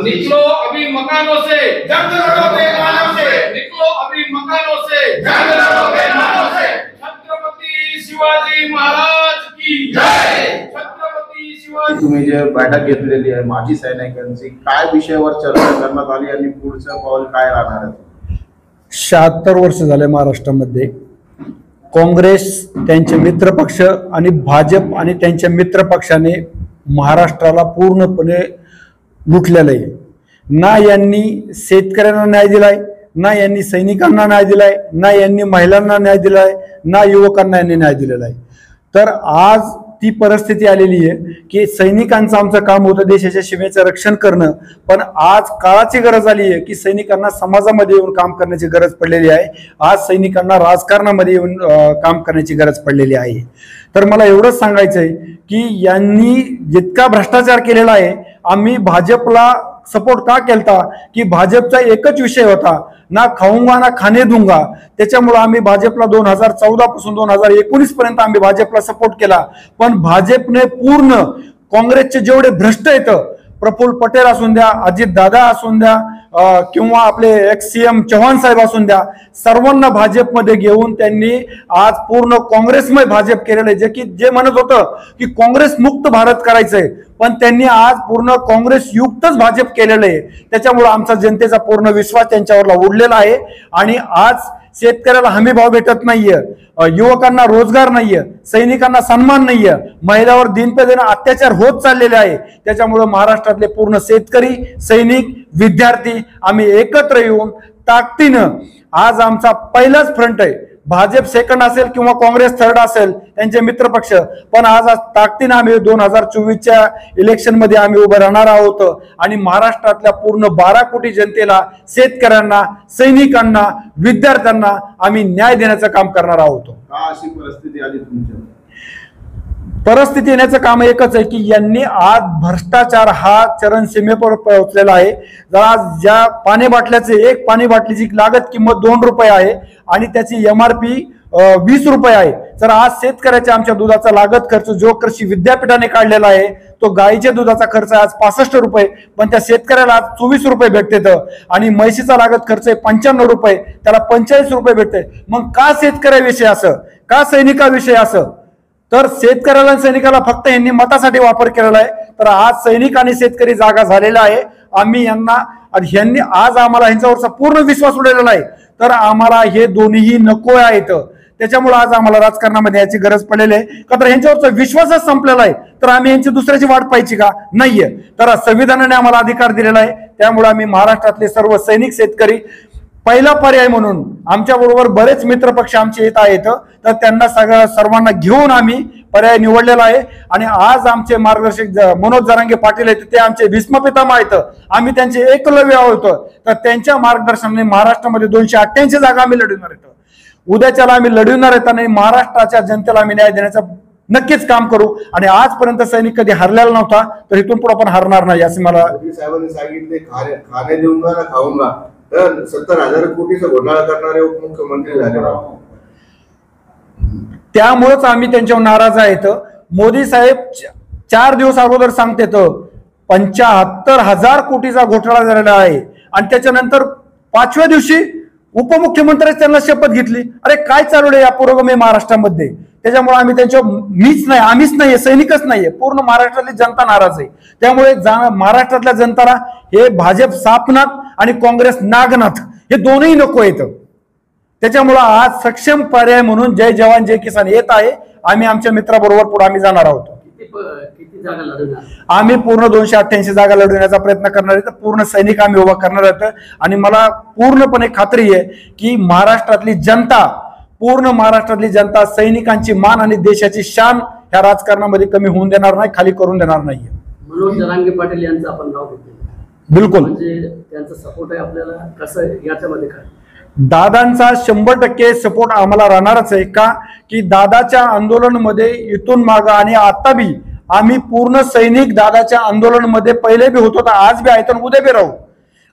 निकलो अभी मकानों से, जंग लड़ोगे मानव से, निकलो अभी मकानों से, जंग लड़ोगे मानव से। छत्रपति शिवाजी महाराज की जय। छत्रपति शिवाजी। तुम्ही जे बैठक घेतलेली आहे माजी सैनिकांची, काय विषयावर चर्चा करण्यात आली आणि पुढचं पाऊल काय राहणार आहे? 76 वर्ष झाले महाराष्ट्रामध्ये काँग्रेस त्यांचे मित्रपक्ष आणि भाजप आणि त्यांच्या मित्रपक्षाने महाराष्ट्राला पूर्णपणे लुटलेलं आहे। ना यांनी शेतकऱ्यांना न्याय दिलाय, ना यांनी सैनिकांना न्याय दिलाय, ना यांनी महिलांना न्याय दिलाय, ना युवकांना यांनी न्याय दिलेला आहे। तर आज ती परिस्थिती आलेली आहे की सैनिकांचं आमचं काम होतं देशाच्या सीमेचं रक्षण करणं, पण आज काळाची गरज आली आहे की सैनिकांना समाजामध्ये येऊन काम करण्याची गरज पडलेली आहे। आज सैनिकांना राजकारणामध्ये येऊन काम करण्याची गरज पडलेली आहे। तर मला एवढंच सांगायचं आहे की यांनी जितका भ्रष्टाचार केलेला आहे, आम्ही भाजपला सपोर्ट का केलता की भाजपचा एकच विषय होता, ना खाऊंगा ना खाणे दूंगा। त्याच्यामुळे आम्ही भाजपला 2014 पासून 2019 पर्यंत आम्ही भाजपला सपोर्ट केला। पण भाजपने पूर्ण काँग्रेसचे जेवढे भ्रष्ट आहेत, प्रफुल्ल पटेल असून द्या, अजित दादा असून द्या, किंवा आपले एक्स सीएम चव्हाण साहेब असून द्या, सर्वांना भाजपमध्ये घेऊन त्यांनी आज पूर्ण काँग्रेसमय भाजप केलेलं आहे। जे म्हणत होतं की काँग्रेस मुक्त भारत करायचंय, पण त्यांनी आज पूर्ण काँग्रेस युक्तच भाजप केलेलं आहे। त्याच्यामुळे आमचा जनतेचा पूर्ण विश्वास त्यांच्यावरला उडलेला आहे। आणि आज शेतकऱ्याला हमी भाव भेटत नाहीये, युवकांना रोजगार नाहीये, सैनिकांना सन्मान नाहीये, महिलांवर दिन पे दिन अत्याचार होत चाललेले आहे। त्याच्यामुळे महाराष्ट्रातले पूर्ण शेतकरी, सैनिक, विद्यार्थी आम्ही एकत्र येऊन ताकदीनं आज आमचा पहिलाच फ्रंट आहे। भाजप सेकंड असेल किंवा काँग्रेस थर्ड असेल, त्यांचे मित्रपक्ष, पण आज ताकदीनं आम्ही 2024च्या इलेक्शन मध्ये आम्ही उभं राहणार आहोत आणि महाराष्ट्रातल्या पूर्ण 12 कोटी जनतेला, शेतकऱ्यांना, सैनिकांना, विद्यार्थ्यांना आम्ही न्याय देण्याचं काम करणार आहोत। का अशी परिस्थिती आली तुमच्या? परिस्थिती येण्याचं काम एकच आहे की यांनी आज भ्रष्टाचार हा चरणसीमेवर पोहोचलेला आहे। आज ज्या पाणी बाटल्याचे एक पाणी बाटलीची लागत किंमत 2 रुपये आहे आणि त्याची MRP 20 रुपये आहे। तर आज शेतकऱ्याच्या आमच्या दुधाचा लागत खर्च जो कृषी विद्यापीठाने काढलेला आहे, तो गाईच्या दुधाचा खर्च आज 65 रुपये, पण त्या शेतकऱ्याला आज 24 रुपये भेटते आणि म्हैशीचा लागत खर्च आहे 95 रुपये, त्याला 45 रुपये भेटते। मग का शेतकऱ्याविषयी असं, का सैनिकाविषयी असं? तर शेतकऱ्याला आणि सैनिकाला फक्त यांनी मतासाठी वापर केलेला आहे। तर आज सैनिक आणि शेतकरी जागा झालेला आहे। आम्ही यांना ह्यांनी आज आम्हाला ह्यांच्यावरचा पूर्ण विश्वास उडलेला आहे। तर आम्हाला हे दोन्हीही नको आहेत। त्याच्यामुळे आज आम्हाला राजकारणामध्ये याची गरज पडलेली आहे। का तर ह्यांच्यावरचा विश्वासच संपलेला आहे, तर आम्ही यांची दुसऱ्याची वाट पाहायची का? नाहीये। तर संविधानाने आम्हाला अधिकार दिलेला आहे। त्यामुळे आम्ही महाराष्ट्रातले सर्व सैनिक, शेतकरी पहिला पर्याय म्हणून, आमच्या बरोबर बरेच मित्रपक्ष आमचे येत आहेत, तर त्यांना सर्वांना घेऊन आम्ही पर्याय निवडलेला आहे। आणि आज आमचे मार्गदर्शक मनोज जरांगे पाटील आहेत, ते आमचे भीष्मपितामह आहेत, आम्ही त्यांचे एकलव्य आहोत। तर त्यांच्या मार्गदर्शनाने महाराष्ट्रामध्ये 288 जागा आम्ही लढवणार आहेत। उद्याच्याला आम्ही लढवणार आहेत आणि महाराष्ट्राच्या जनतेला आम्ही न्याय देण्याचं नक्कीच काम करू। आणि आजपर्यंत सैनिक कधी हरलेला नव्हता, तर इथून पुढे आपण हरणार नाही असं मला साहेबांनी सांगितले। खाणे देऊंगा ना खाऊंगा, तर 70,000 कोटीचा घोटाळा करणारे उपमुख्यमंत्री झाले। त्यामुळेच आम्ही त्यांच्यावर नाराज आहेत। मोदी साहेब 4 दिवस अगोदर सांगतेत 75,000 कोटीचा घोटाळा झालेला आहे, आणि त्याच्यानंतर 5व्या दिवशी उपमुख्यमंत्र्यांनी त्यांना शपथ घेतली। अरे काय चालू आहे या पुरोगामी महाराष्ट्रामध्ये? त्याच्यामुळे आम्ही त्यांच्यावर आम्हीच नाहीये, सैनिकच नाहीये, पूर्ण महाराष्ट्रातली जनता नाराज आहे। त्यामुळे महाराष्ट्रातल्या जनताला हे भाजप सापनाथ आणि काँग्रेस नागनाथ हे दोन्ही नको आहेत। त्याच्यामुळे आज सक्षम पर्याय म्हणून जय जवान जय किसान येत आहे। आम्ही आमच्या मित्राबरोबर पुढे आम्ही जाणार आहोत। किती जागा लढवणार? आम्ही पूर्ण 288 जागा लढवण्याचा प्रयत्न करणार आहे। पूर्ण सैनिक आम्ही उभा करणार आहोत आणि मला पूर्णपणे खात्री आहे की महाराष्ट्रातली जनता, पूर्ण महाराष्ट्रातली जनता सैनिकांची मान आणि देशाची शान ह्या राजकारणामध्ये कमी होऊन देणार नाही, खाली करून देणार नाही। मनोज जरांगे पाटील यांचं आपण नाव घेतलं, बिलकुल म्हणजे त्यांचा सपोर्ट आहे आपल्याला, कसं याच्यामध्ये काय? दादांचा 100% सपोर्ट आम्हाला राहणारच आहे। का की दादाच्या आंदोलनामध्ये इथून माग आणि आता बी आम्ही पूर्ण सैनिक दादाच्या आंदोलनामध्ये पहिले बी होतो, आज बी आहे तर उद्या बी राहू।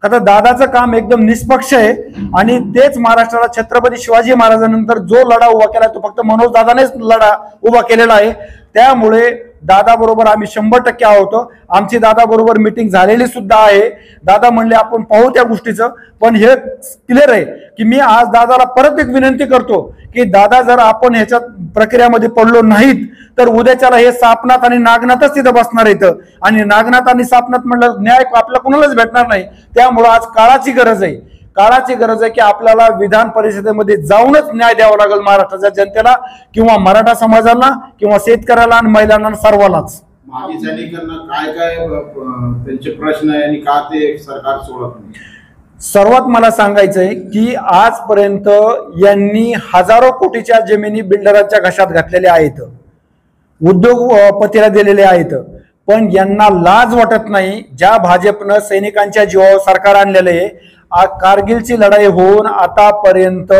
आता दादाचं काम एकदम निष्पक्ष आहे आणि तेच महाराष्ट्राला छत्रपती शिवाजी महाराजांनंतर जो लढा उभा केला तो फक्त मनोज दादानेच लढा उभा केलेला आहे। त्यामुळे दादा बरोबर आम्ही 100% आहोत. आमची दादा बरोबर मीटिंग झालेली सुद्धा आहे. दादा म्हणले आपण पाहू त्या गोष्टीचं, पण हे क्लिअर आहे की मी आज दादाला परत एक विनंती करतो की दादा जर आपण ह्याच्या प्रक्रियामध्ये पडलो नाहीत तर उद्याच्याला हे सापनाथ आणि नागनाथच तिथं बसणार आहेत आणि नागनाथ आणि सापनाथ म्हणलं न्याय आपल्याला कुणालाच भेटणार नाही. त्यामुळं आज काळाची गरज आहे, काळाची गरज आहे की आपल्याला विधान परिषदेमध्ये जाऊनच न्याय द्यावा लागेल महाराष्ट्राच्या जनतेला किंवा मराठा समाजाला किंवा शेतकऱ्याला आणि महिलांना सर्वांनाच. माजी सैनिकांना काय काय त्यांचे प्रश्न आहे आणि का ते सरकार सोडत नाही? सर्वात मला सांगायचंय की आजपर्यंत यांनी हजारो कोटीच्या जमिनी बिल्डरांच्या घशात घातलेल्या आहेत, उद्योगपतीला दिलेले आहेत, पण यांना लाज वाटत नाही. ज्या भाजपनं सैनिकांच्या जीवावर सरकार आणलेलं आहे, कारगिलची लढाई होऊन आतापर्यंत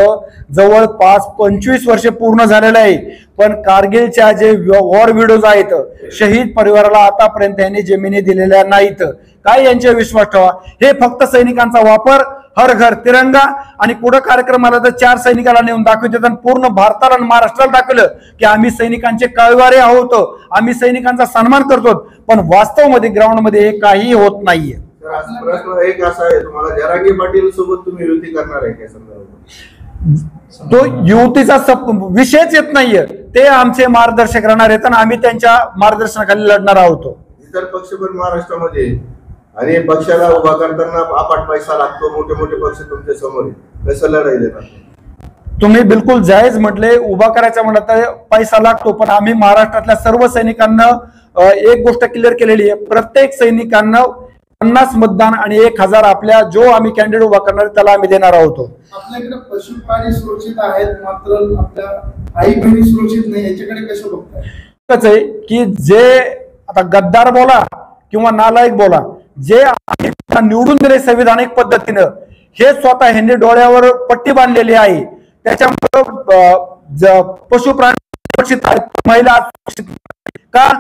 जवळपास 25 वर्षे पूर्ण झालेलं आहे, पण कारगिलच्या जे वॉर विडोज आहेत शहीद परिवाराला आतापर्यंत यांनी जमिनी दिलेल्या नाहीत. काय यांचे विश्वास ठेवा? हे फक्त सैनिकांचा वापर, हर घर तिरंगा आणि पुढे कार्यक्रमाला तर 4 सैनिकाला नेऊन दाखवतात आणि पूर्ण भारताला आणि महाराष्ट्राला दाखवलं की आम्ही सैनिकांचे कळवारे आहोत, आम्ही सैनिकांचा सन्मान करतो, पण वास्तवमध्ये ग्राउंडमध्ये हे काही होत नाहीये. प्रश्न एक असा आहे, तुम्हाला जरांगे पाटील सोबत तुम्ही युती करणार आहे का संदर्भात? तो युतीचा विषयच येत नाहीये. ते आमचे मार्गदर्शक राहणार आहेत आणि आम्ही त्यांच्या मार्गदर्शनाखाली लढणार आहोत. इतर पक्ष पण महाराष्ट्रामध्ये आणि पक्षाला उभा करताना अपाट पैसा लागतो, मोठे मोठे पक्ष तुमच्या समोर आहे, कसं लढाई देणार? तुम्ही बिलकुल जायज म्हटले, उभा करायचा म्हटलं तर पैसा लागतो, पण आम्ही महाराष्ट्रातल्या सर्व सैनिकांना एक गोष्ट क्लिअर केलेली आहे, प्रत्येक सैनिकांना 50 मतदान आणि 1000 आपल्या जो आम्ही कॅन्डिडेट उभा करणार त्याला आम्ही देणार आहोत. आपल्याकडे पशुप्राणी सुरक्षित आहेत, मात्र आपल्या आई बहिणी सुरक्षित नाही, याच्याकडे कसं बघताय? कसं आहे की जे आता गद्दार बोला किंवा नालायक बोला, जे निवडून दिले संविधानिक पद्धतीनं, हे स्वतः ह्यांनी डोळ्यावर पट्टी बांधलेली आहे, त्याच्यामुळे पशुप्राणी सुरक्षित आहेत, महिला का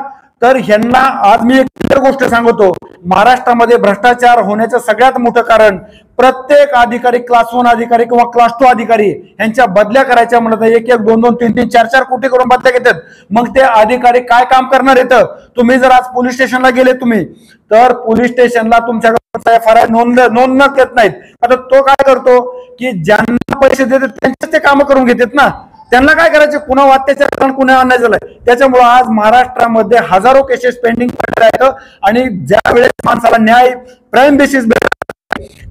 तर ह्यांना आज मी एक क्लिअर गोष्ट सांगतो, महाराष्ट्रामध्ये भ्रष्टाचार होण्याचं सगळ्यात मोठं कारण प्रत्येक अधिकारी, क्लास 1 अधिकारी किंवा क्लास 2 अधिकारी यांच्या बदल्या करायच्या म्हणत 1-1, 2-2, 3-3, 4-4 कोटी करून बदल्या घेतात. मग ते अधिकारी काय काम करणार आहेत? तुम्ही जर आज पोलीस स्टेशनला गेले तुम्ही तर पोलीस स्टेशनला तुमच्याकडे FIR नोंद घेत नाहीत. आता तो काय करतो की ज्यांना पैसे देतात त्यांचे ते काम करून घेतात ना, त्यांना काय करायचे? कुणा अत्याचार कुणा अन्याय झालाय. त्याच्यामुळे आज महाराष्ट्रामध्ये हजारो केसेस पेंडिंग पडले आहेत आणि ज्या वेळेस माणसाला न्याय प्राईम बेसिस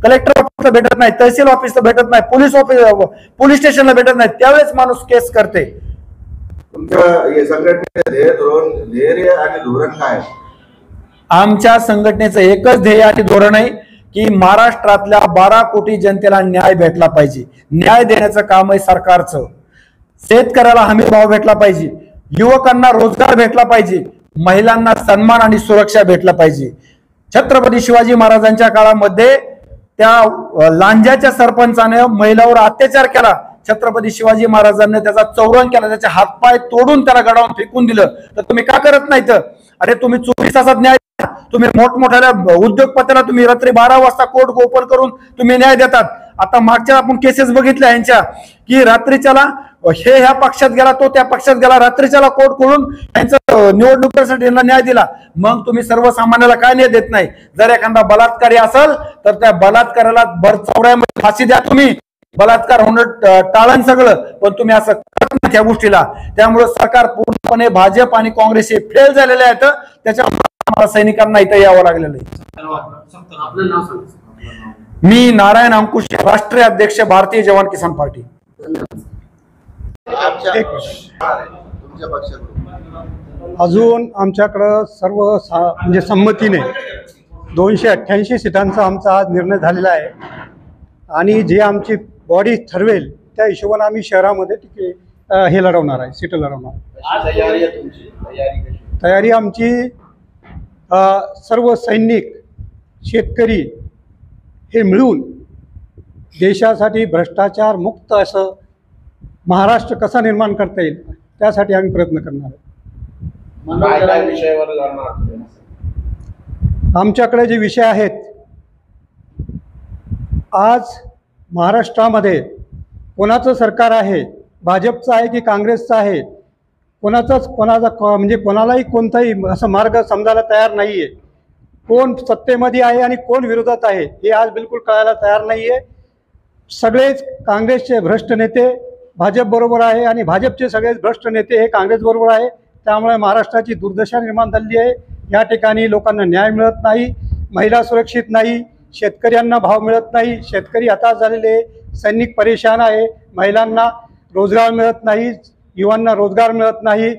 कलेक्टर ऑफिसला भेटत नाही, तहसील ऑफिसला भेटत नाही, पोलीस स्टेशनला भेटत नाही, त्यावेळेस माणूस केस करते. तुमच्या संघटनेचे ध्येय आणि धोरण काय? आमच्या संघटनेचं एकच ध्येय आणि धोरण आहे की महाराष्ट्रातल्या 12 कोटी जनतेला न्याय भेटला पाहिजे. न्याय देण्याचं काम आहे सरकारचं. शेतकऱ्याला हमी भाव भेटला पाहिजे, युवकांना रोजगार भेटला पाहिजे, महिलांना सन्मान आणि सुरक्षा भेटला पाहिजे. छत्रपती शिवाजी महाराजांच्या काळामध्ये त्या लांजाच्या सरपंचाने महिलावर अत्याचार केला. छत्रपती शिवाजी महाराजांनी त्याचा चौरंग केला, त्याचे हातपाय तोडून त्याला गडावून फेकून दिलं. तर तुम्ही का करत नाहीत? अरे तुम्ही 24 तासात न्याय, तुम्ही मोठमोठ्या उद्योगपत्याला तुम्ही रात्री 12 वाजता कोर्ट ओपन करून तुम्ही न्याय देतात. आता मागच्या आपण केसेस बघितल्या यांच्या की रात्रीच्याला हे ह्या पक्षात गेला, तो त्या पक्षात गेला, रात्रीच्याला कोर्ट खोलून त्यांचं निवडणुकीसाठी न्याय दिला. मग तुम्ही सर्वसामान्याला काय न्याय देत नाही? जर एखादा बलात्कारी असेल तर त्या बलात्काराला भर चौऱ्यामध्ये फाशी द्या. तुम्ही बलात्कार होणं टाळण सगळं, पण तुम्ही असं करत नाही त्या गोष्टीला. त्यामुळे सरकार पूर्णपणे भाजप आणि काँग्रेस हे फेल झालेले आहेत. त्याच्यामुळे आम्हाला सैनिकांना इथं यावं लागलेलं आहे. आपलं नाव सांगा. मी नारायण अंकुश, राष्ट्रीय अध्यक्ष, भारतीय जवान किसान पार्टी. तुमच्या पक्षाकडून अजून आमच्याकडं सर्व म्हणजे संमतीने 288 सीटांचा आमचा आज निर्णय झालेला आहे आणि जे आमची बॉडी ठरवेल त्या हिशोबाने आम्ही शहरामध्ये हे लढवणार आहे, सीट लढवणार. तयारी आमची सर्व सैनिक, शेतकरी हे मिळून देशासाठी भ्रष्टाचार मुक्त असं महाराष्ट्र कसा निर्माण करता येईल त्यासाठी आम्ही प्रयत्न करणार आहे. काय विषयावर लढणार? आमच्याकडे जे विषय आहेत, आज महाराष्ट्रामध्ये कोणाचं सरकार आहे, भाजपचं आहे की काँग्रेसचं आहे, म्हणजे कोणालाही कोणताही असं मार्ग समजायला तयार नाही आहे. कोण सत्तेमध्ये आहे आणि कोण विरोधात आहे हे आज बिलकुल कळायला तयार नाही आहे. सगळेच काँग्रेसचे भ्रष्ट नेते भाजपबरोबर आहे आणि भाजपचे सगळेच भ्रष्ट नेते हे काँग्रेसबरोबर आहे. त्यामुळे महाराष्ट्राची दुर्दशा निर्माण झाली आहे. या ठिकाणी लोकांना न्याय मिळत नाही, महिला सुरक्षित नाही, शेतकऱ्यांना भाव मिळत नाही, शेतकरी हताश झालेले आहे, सैनिक परेशान आहे, महिलांना रोजगार मिळत नाही, युवांना रोजगार मिळत नाही.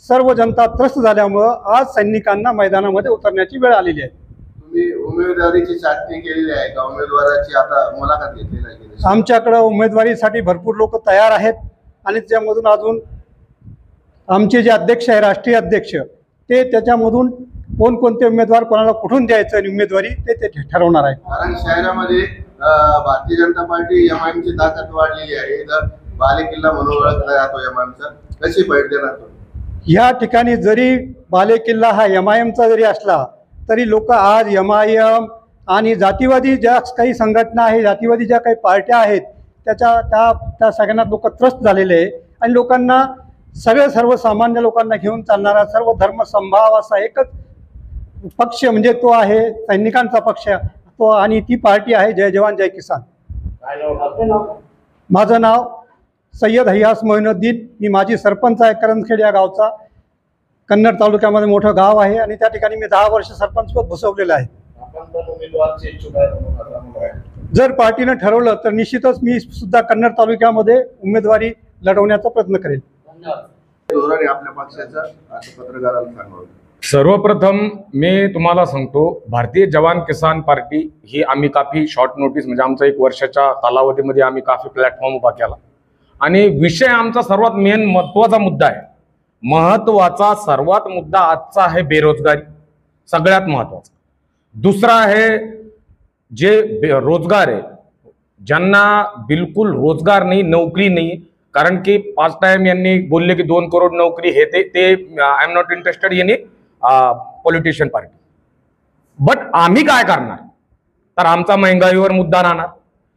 सर्व जनता त्रस्त झाल्यामुळं आज सैनिकांना मैदानामध्ये उतरण्याची वेळ आलेली आहे. तुम्ही उमेदवारीची चाचणी केलेली आहे का? उमेदवाराची आता मुलाखत घेतली नाही? आमच्याकडं उमेदवारीसाठी भरपूर लोक तयार आहेत आणि त्याच्यामधून अजून आमचे जे अध्यक्ष आहे, राष्ट्रीय अध्यक्ष, ते त्याच्यामधून कोणकोणते उमेदवार कोणाला कुठून द्यायचं आणि उमेदवारी ते ठरवणार आहे. कारण शहरामध्ये भारतीय जनता पार्टी एमआयएमची ताकद वाढलेली आहे. इथं बालेकिल्ला म्हणून ओळखला जातो एमआयएमचा. कशी भेट देणार तुम्ही? या ठिकाणी जरी बालेकिल्ला हा एमआयएमचा जरी असला तरी लोक आज एमआयएम आणि जातीवादी ज्या काही संघटना आहे, जातीवादी ज्या काही पार्ट्या आहेत त्या सगळ्यांना लोक त्रस्त झालेले आहे. आणि लोकांना सर्वसामान्य लोकांना घेऊन चालणारा सर्व धर्म समभाव असा एकच पक्ष म्हणजे तो आहे सैनिकांचा पक्ष तो, आणि ती पार्टी आहे जय जवान जय किसान. माझं नाव सय्यद हयास मोइनुद्दीन. मी माजी सरपंच आहे करंजखेड या गावचा. कन्नड तालुक्यामध्ये मोठं गाव आहे आणि त्या ठिकाणी मी 10 वर्ष सरपंचपद भूषवलेलं आहे. जर पार्टीनं ठरवलं तर निश्चितच मी सुद्धा कन्नड तालुक्यामध्ये उमेदवारी लढवण्याचा प्रयत्न करेल. धोरण आपल्या पक्षाचं असं पत्रकाराला सांगावं. सर्वप्रथम मी तुम्हाला सांगतो, भारतीय जवान किसान पार्टी ही आम्ही काफी शॉर्ट नोटीस म्हणजे आमचा 1 वर्षाच्या कालावधीमध्ये आम्ही काफी प्लॅटफॉर्म उभा केला आणि विषय आमचा सर्वात मेन महत्वाचा मुद्दा आहे. महत्वाचा सर्वात मुद्दा आजचा आहे बेरोजगारी, सगळ्यात महत्वाचा. दुसरा आहे जे रोजगार आहे, ज्यांना बिलकुल रोजगार नाही, नोकरी नाही. कारण की 5 टाइम यांनी बोलले की 2 करोड नोकरी हे ते आय एम नॉट इंटरेस्टेड यांनी पॉलिटिशियन पार्टी. बट आम्ही काय करणार तर आमचा महंगाईवर मुद्दा राहणार.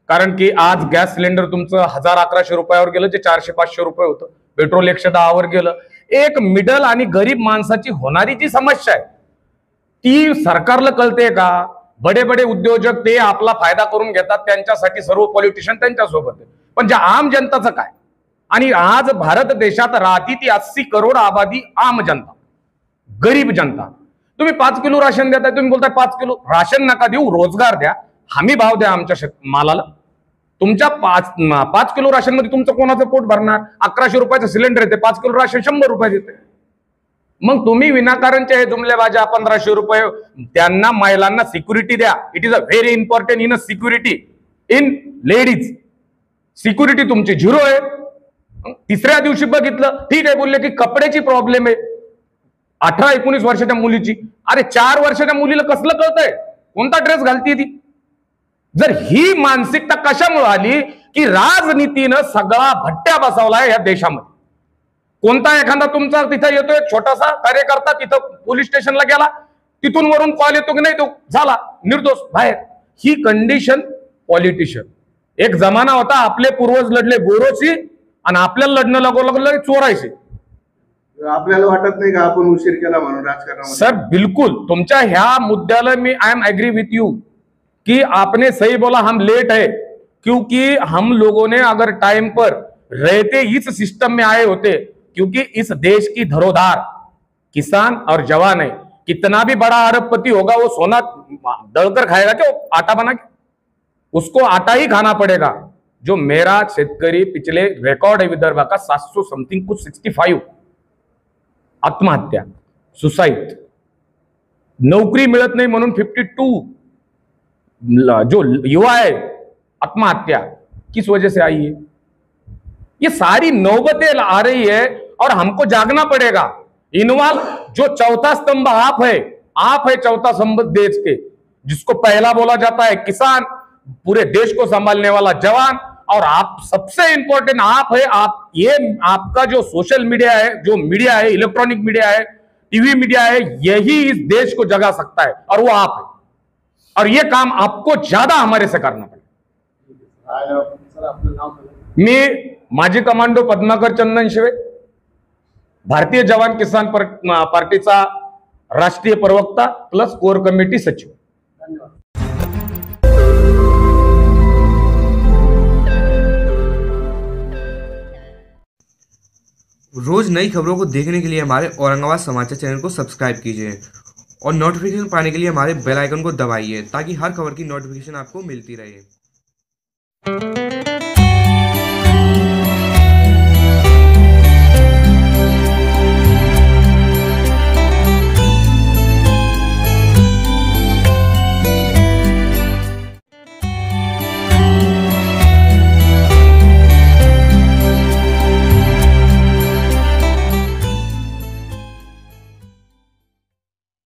कारण की आज गॅस सिलेंडर तुमचं 1000-1100 रुपयावर गेलं, जे 400-500 रुपये होतं. पेट्रोल 110वर गेलं. एक मिडल आणि गरीब माणसाची होणारी जी समस्या आहे ती सरकारला कळते का? बडे बडे उद्योजक ते आपला फायदा करून घेतात, त्यांच्यासाठी सर्व पॉलिटिशियन त्यांच्यासोबत आहे. पण ज्या आम जनताचं काय? आणि आज भारत देशात राहती ती 80 करोड आबादी आम जनता, गरीब जनता. तुम्ही 5 किलो राशन देताय, तुम्ही बोलताय 5 किलो राशन नका देऊ, रोजगार द्या, हमी भाव द्या आमच्या मालाला. तुमच्या 5 किलो राशन मध्ये तुमचं कोणाचं पोट भरणार? 1100 रुपयाचं सिलेंडर येते, 5 किलो राशन 100 रुपये देते. मग तुम्ही विनाकारणचे हे जुमलेबाजा 1500 रुपये त्यांना महिलांना सिक्युरिटी द्या. It is a very important in a security in ladies. Security तुमची 0 आहे. तिसऱ्या दिवशी बघितलं, ठीक आहे, बोलले की कपड्याची प्रॉब्लेम आहे 18-19 वर्षाच्या मुलीची. अरे 4 वर्षाच्या मुलीला कसलं कळतंय कोणता ड्रेस घालतीये ती? जर ही मानसिकता कशामुळे आली की राजनीतीनं सगळा भट्ट्या बसवलाय या देशामध्ये. कोणता एखादा तुमचा तिथं येतो एक छोटासा कार्यकर्ता, तिथं पोलीस स्टेशनला गेला, तिथून वरून कॉल येतो की नाही, तो झाला निर्दोष बाहेर. ही कंडिशन पॉलिटिशियन. एक जमाना होता आपले पूर्वज लढले गोरोशी आणि आपल्याला लढणं लागलं चोरायचे. आपल्याला वाटत नाही का आपण उशीर केला म्हणून राजकारणामध्ये? सर बिल्कुल तुमच्या ह्या मुद्द्याला मी I am agree with you कि आपने सही बोला, हम लेट है क्योंकि हम लोगों ने अगर टाइम पर रहते इस सिस्टम में आए होते, क्योंकि इस देश की धरोहर किसान और जवान है. कितना भी बड़ा अरबपति होगा वो सोना दलकर खाएगा क्या? आटा बना के उसको आटा ही खाना पड़ेगा. जो मेरा शेतकरी पिछले रिकॉर्ड है विदर्भ का 700 समथिंग कुछ 65 आत्महत्या, सुसाइड, नौकरी मिलत नहीं म्हणून 52 जो युवा है आत्महत्या किस वजह से आई है? ये सारी नौबतें आ रही है और हमको जागना पड़ेगा. इन्वॉल्व जो चौथा स्तंभ आप है चौथा स्तंभ देश के, जिसको पहला बोला जाता है किसान, पूरे देश को संभालने वाला जवान, और आप सबसे इंपॉर्टेंट आप है. आप ये आपका जो सोशल मीडिया है, जो मीडिया है, इलेक्ट्रॉनिक मीडिया है, टीवी मीडिया है, यही इस देश को जगा सकता है और वो आप है. और ये काम आपको ज्यादा हमारे से करना पड़ेगा. मी माजी कमांडो पद्माकर चंदन शिवे, भारतीय जवान किसान पार्टीचा राष्ट्रीय प्रवक्ता प्लस कोर कमिटी सचिव। धन्यवाद। रोज नई खबरों को देखने के लिए हमारे औरंगाबाद समाचार चैनल को सब्सक्राइब कीजिए और नोटिफिकेशन पाने के लिए हमारे बेल आइकन को दबाइए ताकि हर खबर की नोटिफिकेशन आपको मिलती रहे।